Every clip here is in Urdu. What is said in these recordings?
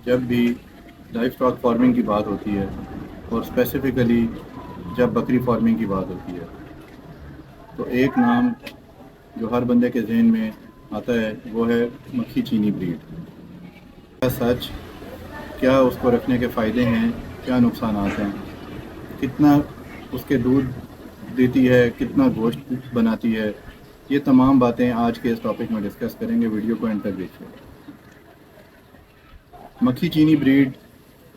جب بھی لائف اسٹاک فارمنگ کی بات ہوتی ہے اور اسپیسیفکلی جب بکری فارمنگ کی بات ہوتی ہے تو ایک نام جو ہر بندے کے ذہن میں آتا ہے وہ ہے مکھی چینی بریڈ. کیا سچ؟ کیا اس کو رکھنے کے فائدے ہیں؟ کیا نقصانات ہیں؟ کتنا اس کے دودھ دیتی ہے؟ کتنا گوشت بناتی ہے؟ یہ تمام باتیں آج کے اس ٹاپک میں ڈسکس کریں گے. ویڈیو کو اینڈ تک دیکھیے. مکھی چینی بریڈ،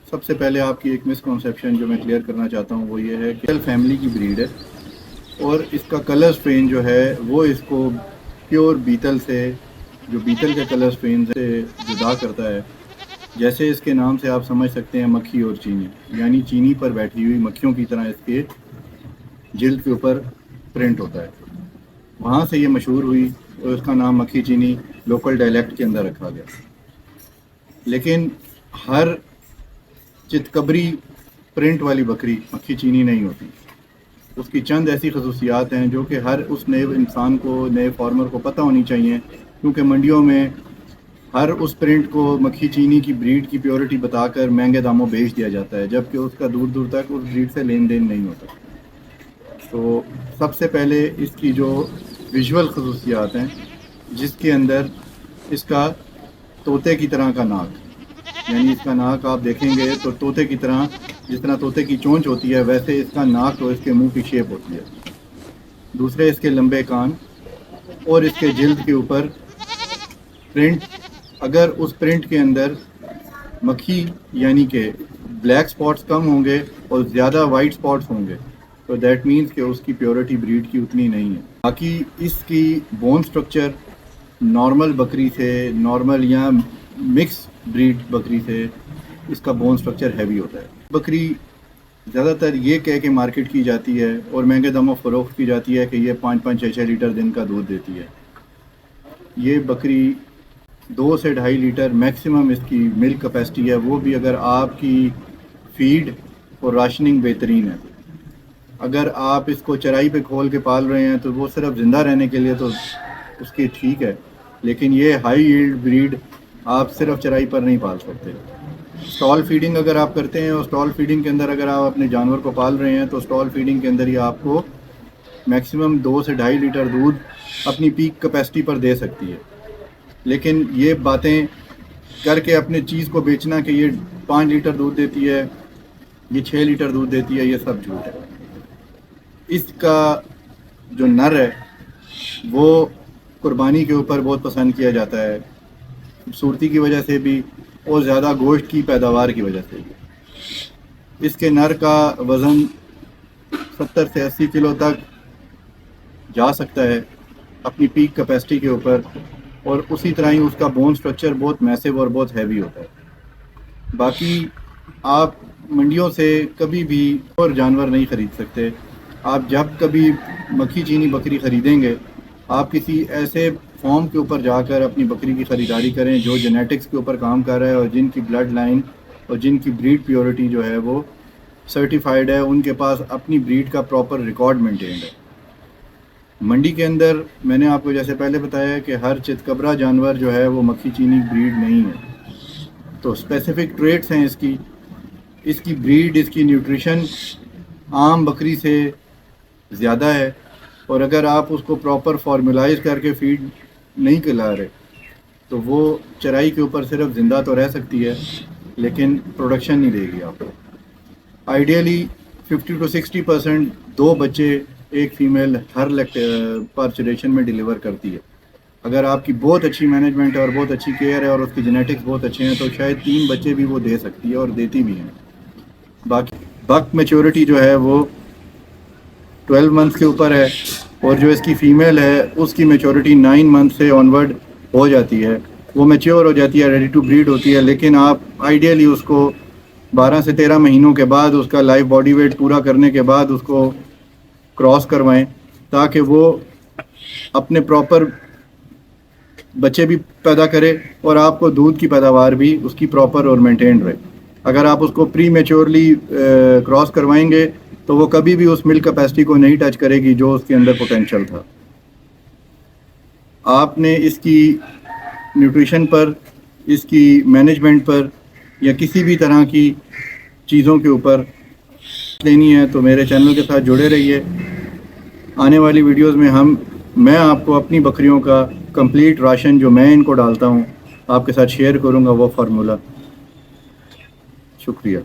سب سے پہلے آپ کی ایک مسکنسیپشن جو میں کلیئر کرنا چاہتا ہوں وہ یہ ہے کہ فیملی کی بریڈ ہے اور اس کا کلر سٹرین جو ہے وہ اس کو پیور بیتل سے، جو بیتل کے کلر سٹرین سے جدا کرتا ہے. جیسے اس کے نام سے آپ سمجھ سکتے ہیں مکھی اور چینی، یعنی چینی پر بیٹھی ہوئی مکھیوں کی طرح اس کے جلد کے اوپر پرنٹ ہوتا ہے. وہاں سے یہ مشہور ہوئی اور اس کا نام مکھی چینی لوکل ڈائلیکٹ کے اندر رکھا گیا. لیکن ہر چتکبری پرنٹ والی بکری مکھی چینی نہیں ہوتی. اس کی چند ایسی خصوصیات ہیں جو کہ ہر اس نئے انسان کو، نئے فارمر کو پتہ ہونی چاہیے، کیونکہ منڈیوں میں ہر اس پرنٹ کو مکھی چینی کی بریڈ کی پیورٹی بتا کر مہنگے داموں بیچ دیا جاتا ہے، جبکہ اس کا دور دور تک اس بریڈ سے لین دین نہیں ہوتا. تو سب سے پہلے اس کی جو ویژول خصوصیات ہیں، جس کے اندر اس کا طوطے کی طرح کا ناک، یعنی اس کا ناک آپ دیکھیں گے تو طوطے کی طرح، جس طرح طوطے کی چونچ ہوتی ہے ویسے اس کا ناک اور اس کے منہ کی شیپ ہوتی ہے. دوسرے اس کے لمبے کان اور اس کے جلد کے اوپر پرنٹ. اگر اس پرنٹ کے اندر مکھی یعنی کہ بلیک سپاٹس کم ہوں گے اور زیادہ وائٹ سپاٹس ہوں گے تو دیٹ مینس کہ اس کی پیورٹی بریڈ کی اتنی نہیں ہے. باقی اس کی بون سٹرکچر نارمل بکری سے، نارمل یا مکس بریڈ بکری سے اس کا بون سٹرکچر ہیوی ہوتا ہے. بکری زیادہ تر یہ کہہ کے مارکیٹ کی جاتی ہے اور مہنگے داموں فروخت کی جاتی ہے کہ یہ 5-6 لیٹر دن کا دودھ دیتی ہے. یہ بکری 2 سے 2.5 لیٹر میکسیمم اس کی ملک کیپیسٹی ہے، وہ بھی اگر آپ کی فیڈ اور راشننگ بہترین ہے. اگر آپ اس کو چرائی پہ کھول کے پال رہے ہیں تو وہ صرف زندہ رہنے کے لیے تو اس کی ٹھیک ہے، لیکن یہ ہائی ییلڈ بریڈ آپ صرف چرائی پر نہیں پال سکتے. اسٹال فیڈنگ اگر آپ کرتے ہیں اور اسٹال فیڈنگ کے اندر اگر آپ اپنے جانور کو پال رہے ہیں تو اسٹال فیڈنگ کے اندر ہی آپ کو میکسیمم 2 سے 2.5 لیٹر دودھ اپنی پیک کیپیسٹی پر دے سکتی ہے. لیکن یہ باتیں کر کے اپنے چیز کو بیچنا کہ یہ 5 لیٹر دودھ دیتی ہے، یہ 6 لیٹر دودھ دیتی ہے، یہ سب جھوٹ ہے. اس کا جو نر ہے وہ قربانی کے اوپر بہت پسند کیا جاتا ہے، خوبصورتی کی وجہ سے بھی اور زیادہ گوشت کی پیداوار کی وجہ سے بھی. اس کے نر کا وزن 70 سے 80 کلو تک جا سکتا ہے اپنی پیک کیپیسٹی کے اوپر، اور اسی طرح ہی اس کا بون سٹرکچر بہت میسو اور بہت ہیوی ہوتا ہے. باقی آپ منڈیوں سے کبھی بھی اور جانور نہیں خرید سکتے. آپ جب کبھی مکھی چینی بکری خریدیں گے آپ کسی ایسے فارم کے اوپر جا کر اپنی بکری کی خریداری کریں جو جینیٹکس کے اوپر کام کر رہا ہے اور جن کی بلڈ لائن اور جن کی بریڈ پیورٹی جو ہے وہ سرٹیفائیڈ ہے، ان کے پاس اپنی بریڈ کا پراپر ریکارڈ مینٹینڈ ہے. منڈی کے اندر میں نے آپ کو جیسے پہلے بتایا کہ ہر چتکبرا جانور جو ہے وہ مکھی چینی بریڈ نہیں ہے. تو اسپیسیفک ٹریٹس ہیں اس کی بریڈ، اس کی نیوٹریشن عام بکری سے زیادہ ہے، اور اگر آپ اس کو پراپر فارمولائز کر کے فیڈ نہیں کھلا رہے تو وہ چرائی کے اوپر صرف زندہ تو رہ سکتی ہے لیکن پروڈکشن نہیں دے گی آپ کو. آئیڈیلی 50 to 60% 2 بچے ایک فیمیل ہر پارچوریشن میں ڈیلیور کرتی ہے. اگر آپ کی بہت اچھی مینجمنٹ ہے اور بہت اچھی کیئر ہے اور اس کی جینیٹکس بہت اچھے ہیں تو شاید 3 بچے بھی وہ دے سکتی ہے اور دیتی بھی ہیں. باقی بک میچورٹی جو ہے وہ 12 منتھس کے اوپر ہے، اور جو اس کی فیمیل ہے اس کی میچورٹی 9 منتھ سے آنورڈ ہو جاتی ہے. وہ میچور ہو جاتی ہے، ریڈی ٹو بریڈ ہوتی ہے. لیکن آپ آئیڈیلی اس کو 12 سے 13 مہینوں کے بعد اس کا لائف باڈی ویٹ پورا کرنے کے بعد اس کو کراس کروائیں تاکہ وہ اپنے پراپر بچے بھی پیدا کرے اور آپ کو دودھ کی پیداوار بھی اس کی پراپر اور مینٹینڈ رہے. اگر آپ اس کو پری میچورلی کراس کروائیں گے تو وہ کبھی بھی اس ملک کیپیسٹی کو نہیں ٹچ کرے گی جو اس کے اندر پوٹینشیل تھا. آپ نے اس کی نیوٹریشن پر، اس کی مینجمنٹ پر یا کسی بھی طرح کی چیزوں کے اوپر لینی ہے تو میرے چینل کے ساتھ جڑے رہیے. آنے والی ویڈیوز میں میں آپ کو اپنی بکریوں کا کمپلیٹ راشن جو میں ان کو ڈالتا ہوں آپ کے ساتھ شیئر کروں گا، وہ فارمولہ. شکریہ.